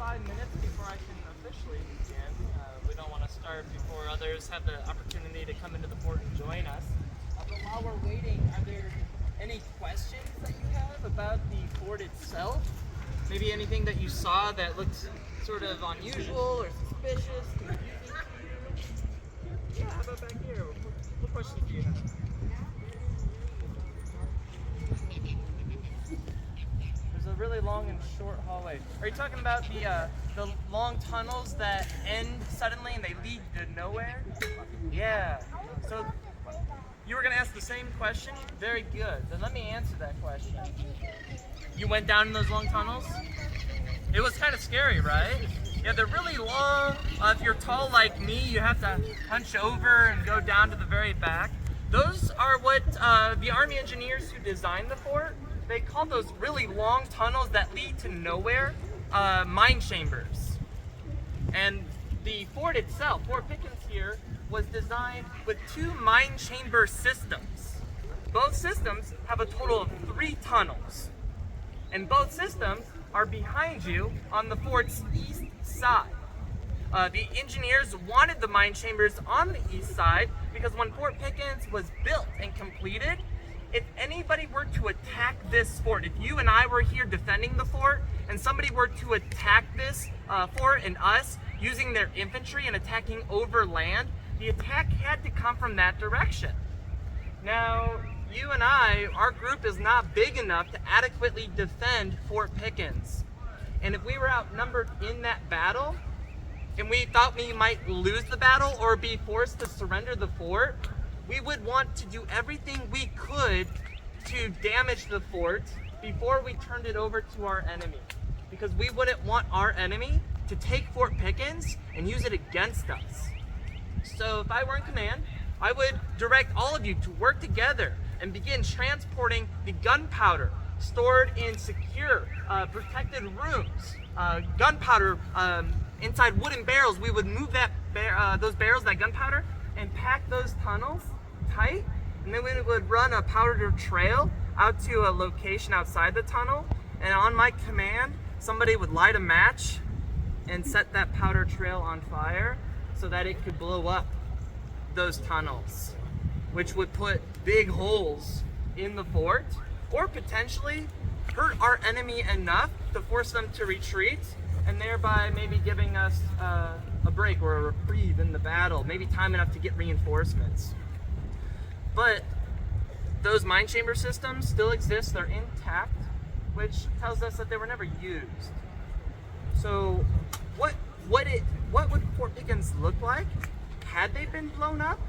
5 minutes before I can officially begin. We don't want to start before others have the opportunity to come into the fort and join us. But while we're waiting, are there any questions that you have about the fort itself? Maybe anything that you saw that looked sort of unusual or suspicious, confusing to you? Yeah, how about back here? What questions do you have? There's a really long and short hallway. Are you talking about the long tunnels that end suddenly and they lead to nowhere? Yeah. So you were gonna ask the same question? Very good. Then let me answer that question. You went down in those long tunnels? It was kind of scary, right? Yeah, they're really long. If you're tall like me, you have to hunch over and go down to the very back. Those are what the Army engineers who designed the fort, they call those really long tunnels that lead to nowhere, mine chambers. And the fort itself, Fort Pickens here, was designed with 2 mine chamber systems. Both systems have a total of 3 tunnels. And both systems are behind you on the fort's east side. The engineers wanted the mine chambers on the east side because when Fort Pickens was built and completed, if anybody were to attack this fort, if you and I were here defending the fort and somebody were to attack this fort and us using their infantry and attacking over land, the attack had to come from that direction. Now, you and I, our group is not big enough to adequately defend Fort Pickens. And if we were outnumbered in that battle, and we thought we might lose the battle or be forced to surrender the fort, we would want to do everything we could to damage the fort before we turned it over to our enemy. Because we wouldn't want our enemy to take Fort Pickens and use it against us. So if I were in command, I would direct all of you to work together and begin transporting the gunpowder stored in secure, protected rooms. Gunpowder inside wooden barrels. We would move those barrels, that gunpowder, and pack those tunnels tight. And then we would run a powder trail out to a location outside the tunnel. And on my command, somebody would light a match and set that powder trail on fire so that it could blow up those tunnels, which would put big holes in the fort or potentially hurt our enemy enough to force them to retreat and thereby maybe giving us a break or a reprieve in the battle, maybe time enough to get reinforcements. But those mine chamber systems still exist, they're intact, which tells us that they were never used. So what would Fort Pickens look like had they been blown up?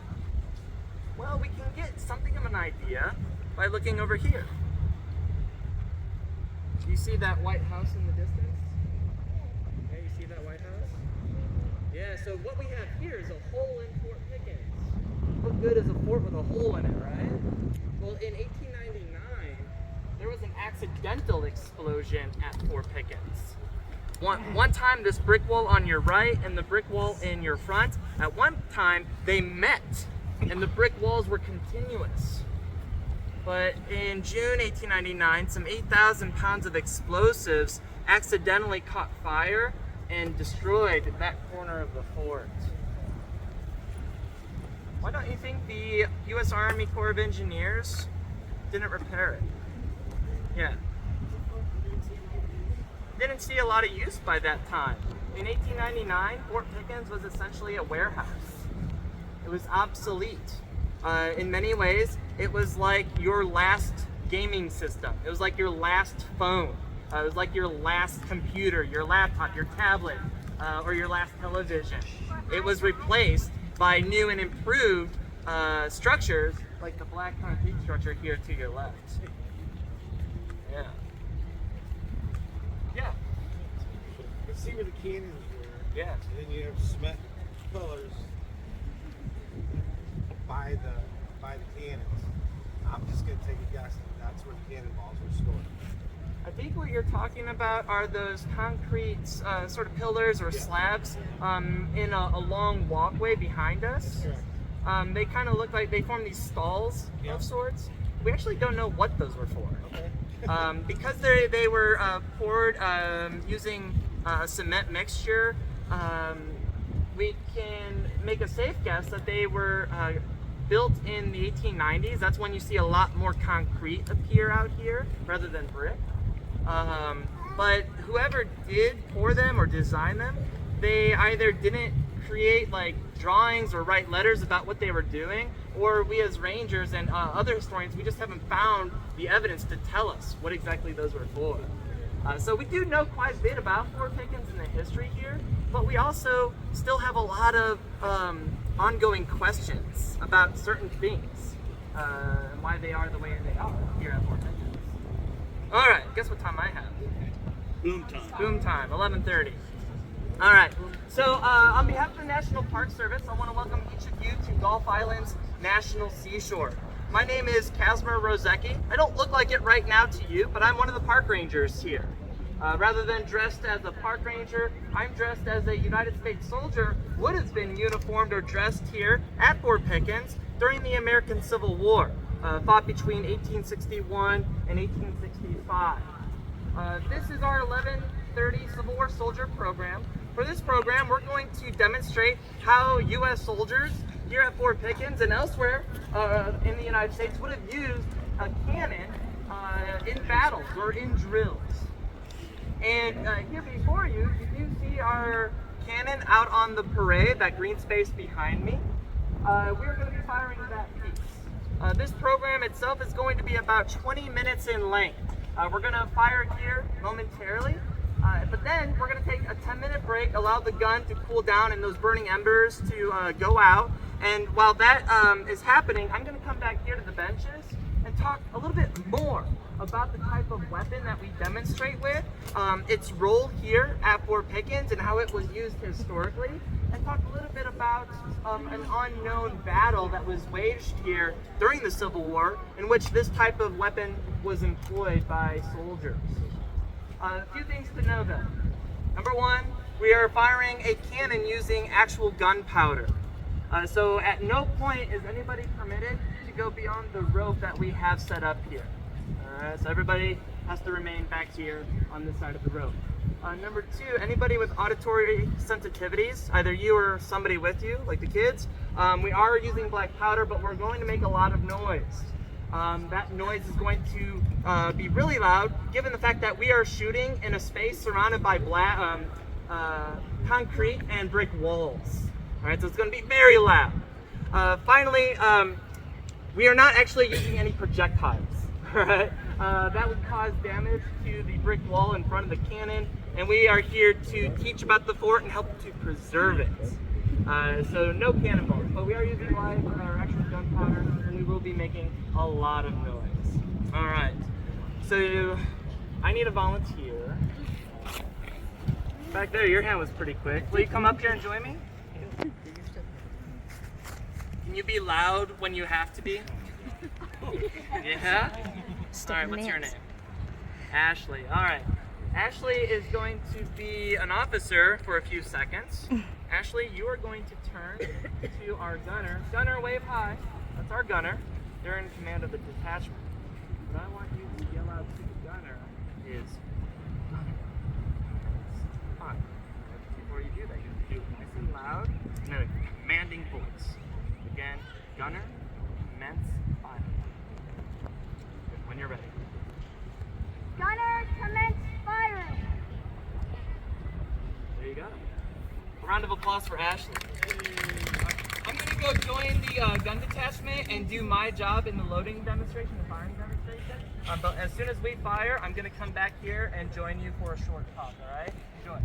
Well, we can get something of an idea by looking over here. Do you see that White House in the distance? Yeah, you see that White House? Yeah, so what we have here is a hole in Fort Pickens. What good is a fort with a hole in it, right? Well, in 1899, there was an accidental explosion at Fort Pickens. One time, this brick wall on your right and the brick wall in your front, at one time, they met, and the brick walls were continuous. But in June 1899, some 8,000 pounds of explosives accidentally caught fire and destroyed that corner of the fort. Why don't you think the U.S. Army Corps of Engineers didn't repair it? Yeah. Didn't see a lot of use by that time. In 1899, Fort Pickens was essentially a warehouse. It was obsolete. In many ways, it was like your last gaming system. It was like your last phone. It was like your last computer, your laptop, your tablet, or your last television. It was replaced by new and improved structures like the black concrete structure here to your left. Yeah. Yeah. You can see where the cannons were. Yeah. And then you have cement pillars by the cannons. I'm just gonna take a guess that that's where the cannonballs were stored. I think what you're talking about are those concrete sort of pillars or slabs in a long walkway behind us. Correct. They kind of look like they form these stalls of sorts. We actually don't know what those were for. Okay. Because they were poured using a cement mixture, we can make a safe guess that they were built in the 1890s. That's when you see a lot more concrete appear out here rather than brick. But whoever did pour them or design them, they either didn't create like drawings or write letters about what they were doing, or we as rangers and other historians, we just haven't found the evidence to tell us what exactly those were for. So we do know quite a bit about Fort Pickens and the history here, but we also still have a lot of ongoing questions about certain things and why they are the way they are here at Fort Pickens. All right, guess what time I have? Boom time. Boom time, 11:30. All right, so on behalf of the National Park Service, I want to welcome each of you to Gulf Island's National Seashore. My name is Kazmer Rozecki. I don't look like it right now to you, but I'm one of the park rangers here. Rather than dressed as a park ranger, I'm dressed as a United States soldier, would have been uniformed or dressed here at Fort Pickens during the American Civil War, fought between 1861 and 1865. This is our 1130 Civil War Soldier program. For this program, we're going to demonstrate how U.S. soldiers here at Fort Pickens and elsewhere in the United States would have used a cannon in battles or in drills. And here before you, you do see our cannon out on the parade, that green space behind me. We're going to be firing that piece. This program itself is going to be about 20 minutes in length. We're going to fire here momentarily, but then we're going to take a 10-minute break, allow the gun to cool down and those burning embers to go out. And while that is happening, I'm going to come back here to the benches and talk a little bit more about the type of weapon that we demonstrate with, its role here at Fort Pickens and how it was used historically, and talk a little bit about an unknown battle that was waged here during the Civil War in which this type of weapon was employed by soldiers. A few things to know though. Number one, we are firing a cannon using actual gunpowder. So at no point is anybody permitted to go beyond the rope that we have set up here. So everybody has to remain back here on this side of the rope. Number two, anybody with auditory sensitivities, either you or somebody with you, like the kids, we are using black powder, but we're going to make a lot of noise. That noise is going to be really loud, given the fact that we are shooting in a space surrounded by concrete and brick walls. All right, so it's going to be very loud. Finally, we are not actually using any projectiles. All right, that would cause damage to the brick wall in front of the cannon, and we are here to teach about the fort and help to preserve it. So no cannonballs, but we are using live or actual gunpowder, and we will be making a lot of noise. All right, so I need a volunteer. Back there, your hand was pretty quick. Will you come up here and join me? Can you be loud when you have to be? Yeah? All right, what's your name? Ashley. All right. Ashley is going to be an officer for a few seconds. Ashley, you are going to turn to our gunner. Gunner, wave high. That's our gunner. They're in command of the detachment. What I want you to yell out to the gunner is, "Gunner." Hi. Before you do that, you do it nice and loud and in a commanding voice. Again, gunner, commence fire. When you're ready. Gunner, commence firing. There you go. A round of applause for Ashley. I'm going to go join the gun detachment and do my job in the loading demonstration, the firing demonstration. But as soon as we fire, I'm going to come back here and join you for a short talk, all right? Enjoy.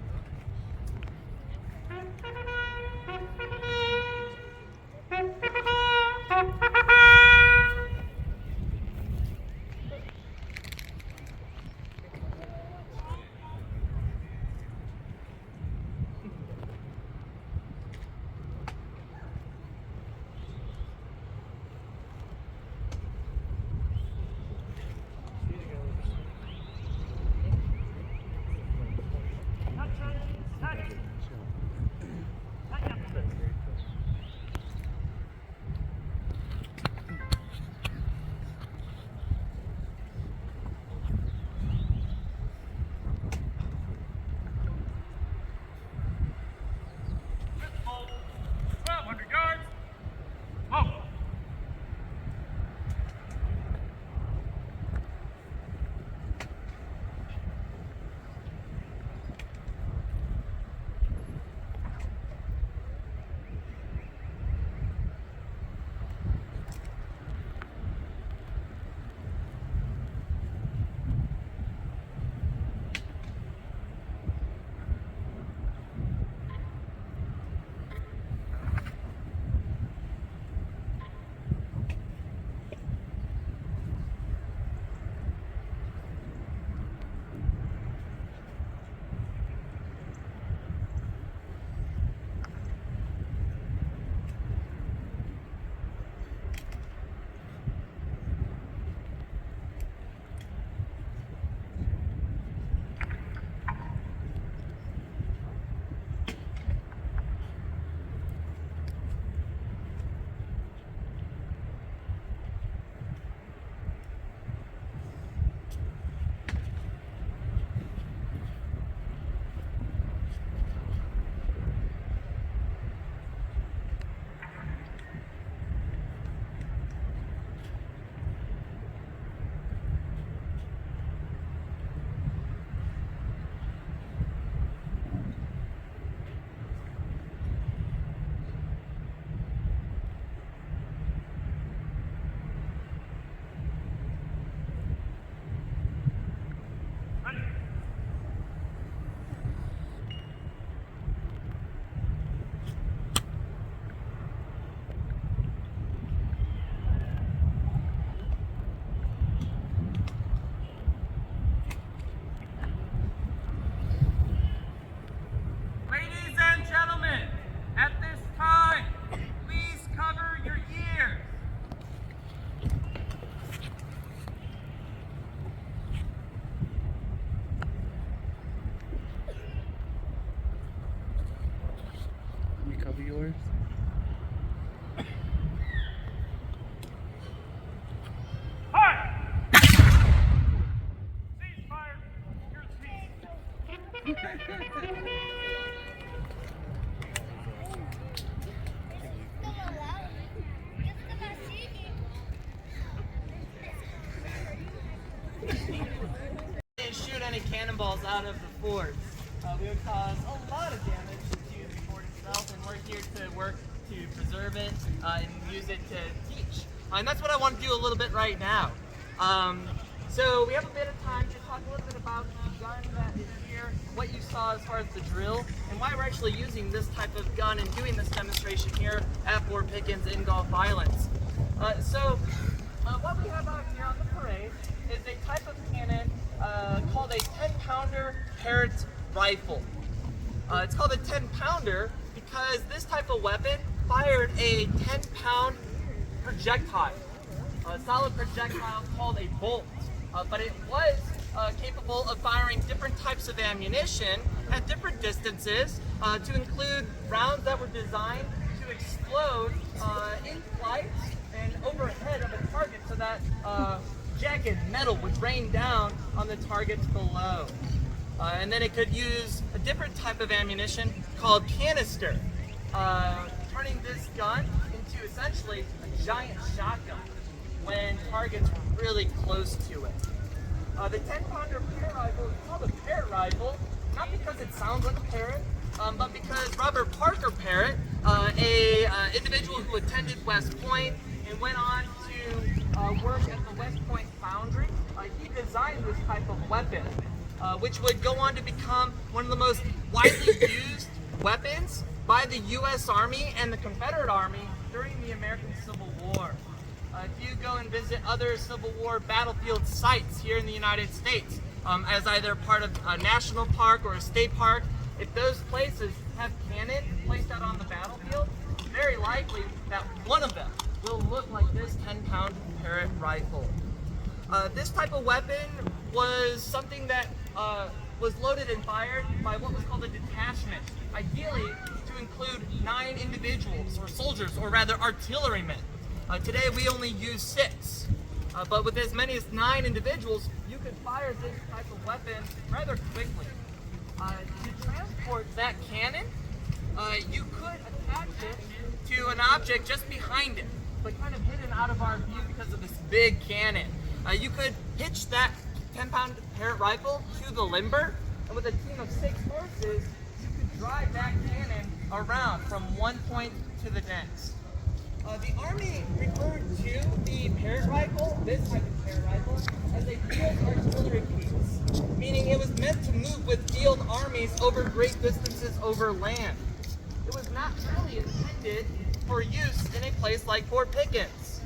yours? Didn't shoot any cannonballs out of the forts. We would cause a lot of damage to the fort itself, and we're here to work to preserve it and use it to teach. And that's what I want to do a little bit right now. So we have a bit of time to talk a little bit about the gun that is here, what you saw as far as the drill, and why we're actually using this type of gun and doing this demonstration here at Fort Pickens in Gulf Islands. What we have out here on the parade is a type of cannon called a 10-pounder Parrott rifle. It's called a 10-pounder because this type of weapon fired a 10-pound projectile, a solid projectile called a bolt. But it was capable of firing different types of ammunition at different distances, to include rounds that were designed to explode in flight and overhead of a target so that jagged metal would rain down on the targets below. And then it could use a different type of ammunition called canister, turning this gun into essentially a giant shotgun when targets were really close to it. The 10-pounder Parrott rifle is called a Parrott rifle, not because it sounds like a parrot, but because Robert Parker Parrott, a individual who attended West Point and went on to work at the West Point Foundry, he designed this type of weapon, which would go on to become one of the most widely used weapons by the U.S. Army and the Confederate Army during the American Civil War. If you go and visit other Civil War battlefield sites here in the United States, as either part of a national park or a state park, if those places have cannon placed out on the battlefield, it's very likely that one of them will look like this 10-pound Parrott rifle. This type of weapon was something that was loaded and fired by what was called a detachment, ideally to include 9 individuals or soldiers, or rather artillerymen. Today we only use 6, but with as many as 9 individuals, you could fire this type of weapon rather quickly. To transport that cannon, you could attach it to an object just behind it, but kind of hidden out of our view because of this big cannon. You could hitch that 10-pound Parrott rifle to the limber, and with a team of 6 horses, you could drive that cannon around from one point to the next. The Army referred to the Parrott rifle, this type of Parrott rifle, as a field artillery piece, meaning it was meant to move with field armies over great distances over land. It was not really intended for use in a place like Fort Pickens.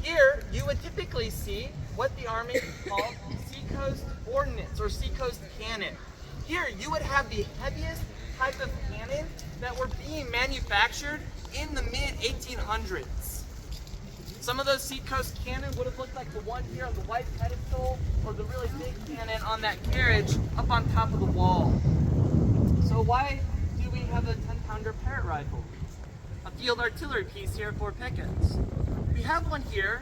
Here, you would typically see what the Army called seacoast ordnance or seacoast cannon. Here, you would have the heaviest type of cannon that were being manufactured in the mid-1800s. Some of those seacoast cannon would have looked like the one here on the white pedestal, or the really big cannon on that carriage up on top of the wall. So why do we have a 10-pounder Parrott rifle? A field artillery piece here at Fort Pickens. We have one here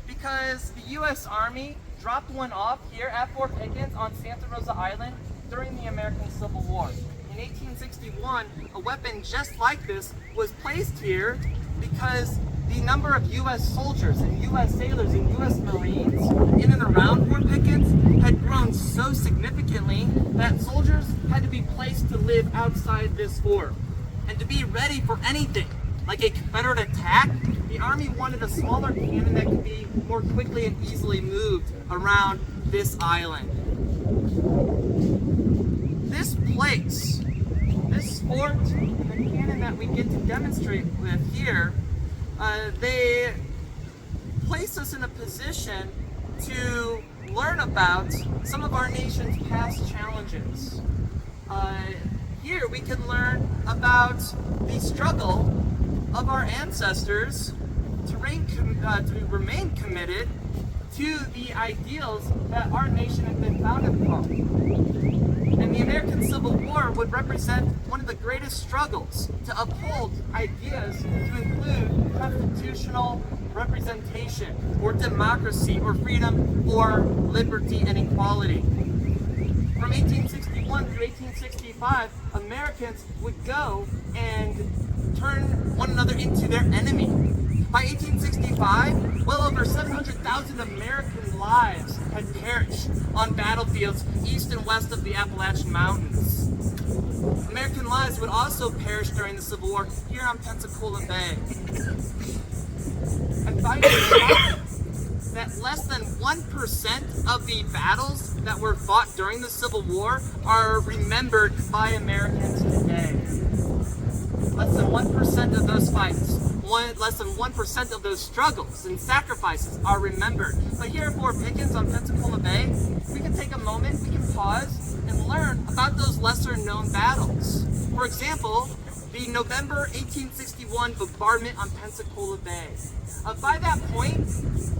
because the U.S. Army dropped one off here at Fort Pickens on Santa Rosa Island during the American Civil War. In 1861, a weapon just like this was placed here because the number of U.S. soldiers and U.S. sailors and U.S. Marines in and around Fort Pickens had grown so significantly that soldiers had to be placed to live outside this fort. And to be ready for anything, like a Confederate attack, the Army wanted a smaller cannon that could be more quickly and easily moved around this island. This place, this fort, and the cannon that we get to demonstrate with here, they place us in a position to learn about some of our nation's past challenges. Here we can learn about the struggle of our ancestors to remain committed to the ideals that our nation has been founded upon. And the American Civil War would represent one of the greatest struggles to uphold ideas to include constitutional representation, or democracy, or freedom, or liberty and equality. From 1861 through 1865, Americans would go and turn one another into their enemy. By 1865, well over 700,000 American lives had perished on battlefields east and west of the Appalachian Mountains. American lives would also perish during the Civil War here on Pensacola Bay. And finding that less than 1% of the battles that were fought during the Civil War are remembered by Americans today. Less than 1% of those fights, less than 1% of those struggles and sacrifices are remembered. But here at Fort Pickens on Pensacola Bay, we can take a moment, we can pause and learn about those lesser known battles. For example, the November 1861 bombardment on Pensacola Bay. By that point,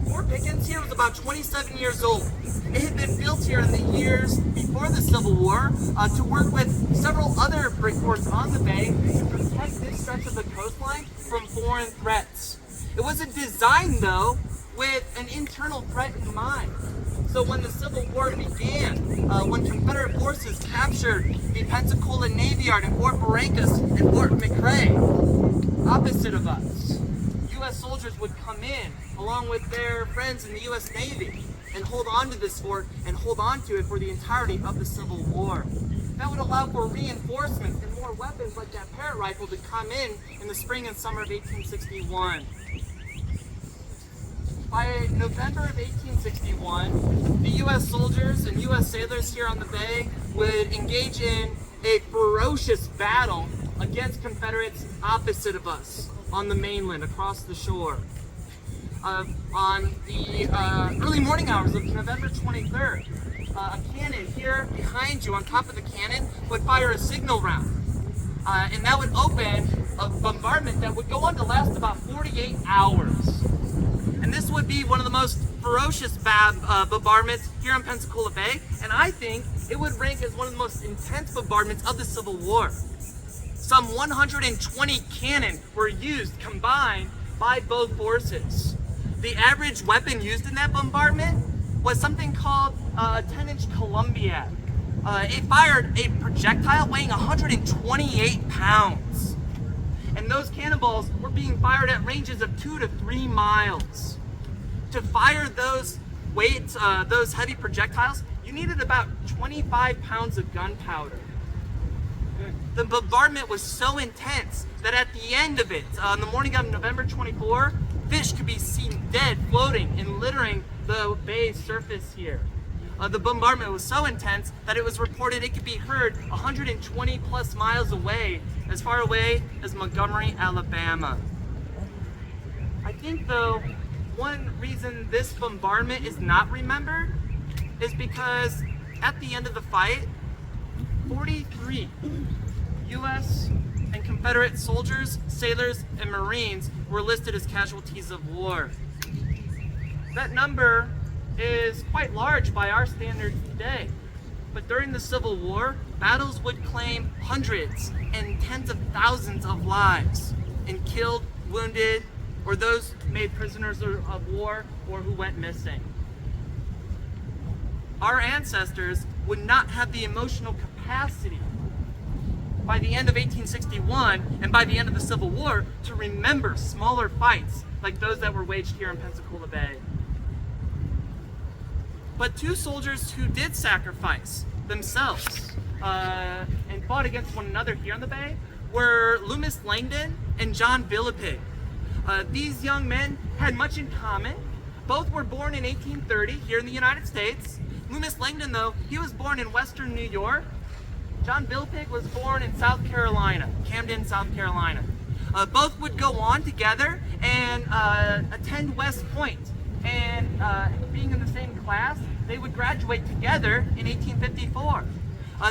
Fort Pickens here was about 27 years old. It had been built here in the years before the Civil War to work with several other brick forts on the bay to protect this stretch of the coastline from foreign threats. It wasn't designed, though, with an internal threat in mind. So when the Civil War began, when Confederate forces captured the Pensacola Navy Yard in Fort Barrancas and Fort McRae, opposite of us, U.S. soldiers would come in along with their friends in the U.S. Navy and hold on to this fort and hold on to it for the entirety of the Civil War. That would allow for reinforcements and more weapons like that parrot rifle to come in the spring and summer of 1861. By November of 1861, the U.S. soldiers and U.S. sailors here on the bay would engage in a ferocious battle against Confederates opposite of us on the mainland across the shore. On the early morning hours of November 23rd, a cannon here behind you on top of the cannon would fire a signal round. And that would open a bombardment that would go on to last about 48 hours. And this would be one of the most ferocious bombardments here on Pensacola Bay, and I think it would rank as one of the most intense bombardments of the Civil War. Some 120 cannon were used combined by both forces. The average weapon used in that bombardment was something called a 10-inch Columbiad. It fired a projectile weighing 128 pounds. And those cannonballs were being fired at ranges of 2 to 3 miles. To fire those those heavy projectiles, you needed about 25 pounds of gunpowder. The bombardment was so intense that at the end of it, on the morning of November 24, fish could be seen dead floating and littering the bay's surface here. The bombardment was so intense that it was reported it could be heard 120 plus miles away, as far away as Montgomery, Alabama. I think, though, one reason this bombardment is not remembered is because at the end of the fight, 43 U.S. and Confederate soldiers, sailors, and Marines were listed as casualties of war. That number is quite large by our standards today. But during the Civil War, battles would claim hundreds and tens of thousands of lives in killed, wounded, or those made prisoners of war or who went missing. Our ancestors would not have the emotional capacity by the end of 1861 and by the end of the Civil War to remember smaller fights like those that were waged here in Pensacola Bay. But two soldiers who did sacrifice themselves and fought against one another here on the bay were Loomis Langdon and John Villapig. These young men had much in common. Both were born in 1830 here in the United States. Loomis Langdon, though, he was born in western New York. John Villapig was born in South Carolina, Camden, South Carolina. Both would go on together and attend West Point. And being in the same class, they would graduate together in 1854.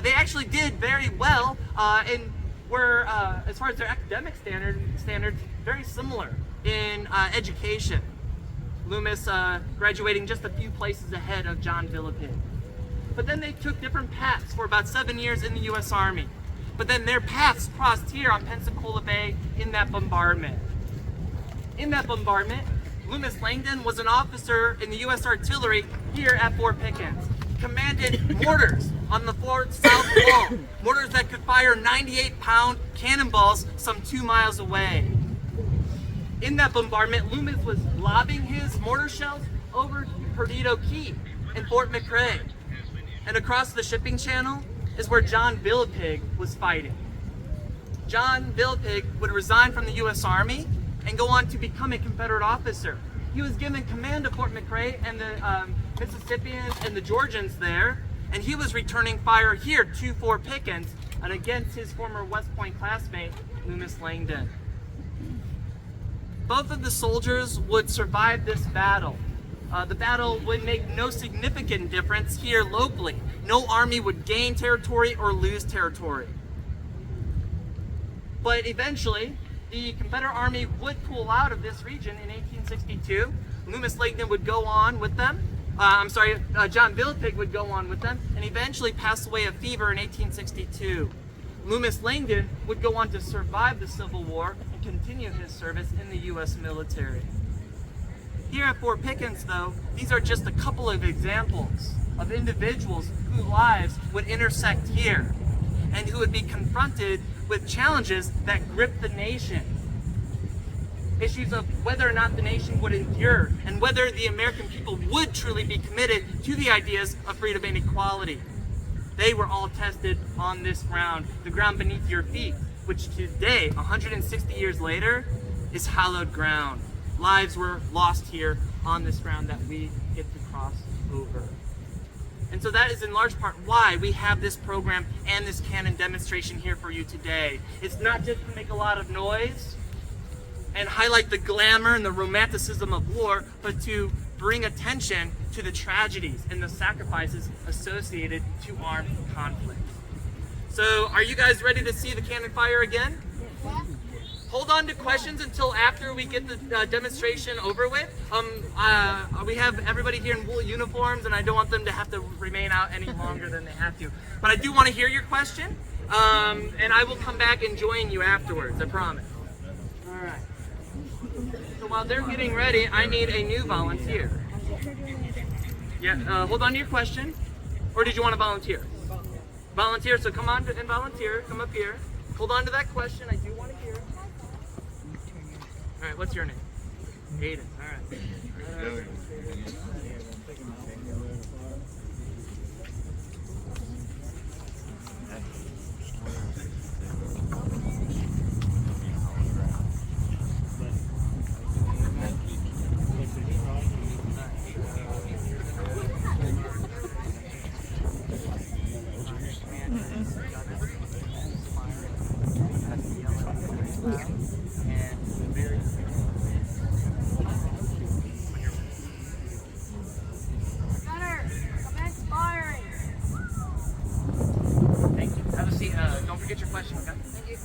They actually did very well and were, as far as their academic standards, very similar in education. Loomis graduating just a few places ahead of John Villapig. But then they took different paths for about 7 years in the U.S. Army. but then their paths crossed here on Pensacola Bay in that bombardment. In that bombardment, Loomis Langdon was an officer in the U.S. Artillery here at Fort Pickens. He commanded mortars on the fort's south wall, mortars that could fire 98-pound cannonballs some 2 miles away. In that bombardment, Loomis was lobbing his mortar shells over Perdido Key in Fort McRae. And across the shipping channel is where John Billepig was fighting. John Billepig would resign from the U.S. Army and go on to become a Confederate officer. He was given command of Fort McRae and the Mississippians and the Georgians there, and he was returning fire here to Fort Pickens and against his former West Point classmate, Loomis Langdon. Both of the soldiers would survive this battle. The battle would make no significant difference here locally. No army would gain territory or lose territory. But eventually, the Confederate Army would pull out of this region in 1862. Loomis Langdon would go on with them. John Billepig would go on with them and eventually pass away of fever in 1862. Loomis Langdon would go on to survive the Civil War and continue his service in the U.S. military. Here at Fort Pickens, though, these are just a couple of examples of individuals whose lives would intersect here and who would be confronted with challenges that grip the nation. Issues of whether or not the nation would endure and whether the American people would truly be committed to the ideas of freedom and equality. They were all tested on this ground, the ground beneath your feet, which today, 160 years later, is hallowed ground. Lives were lost here on this ground that we get to cross over. And so that is in large part why we have this program and this cannon demonstration here for you today. It's not just to make a lot of noise and highlight the glamour and the romanticism of war, but to bring attention to the tragedies and the sacrifices associated to armed conflict. So are you guys ready to see the cannon fire again? Hold on to questions until after we get the demonstration over with. We have everybody here in wool uniforms, and I don't want them to have to remain out any longer than they have to. But I do want to hear your question, and I will come back and join you afterwards, I promise. All right. So while they're getting ready, I need a new volunteer. Yeah, hold on to your question. Or did you want to volunteer? Volunteer, so come on and volunteer. Come up here. Hold on to that question. I do want to hear it. All right, what's your name? Aiden. All right. Thank you. Have a seat. Don't forget your question, okay? Thank you.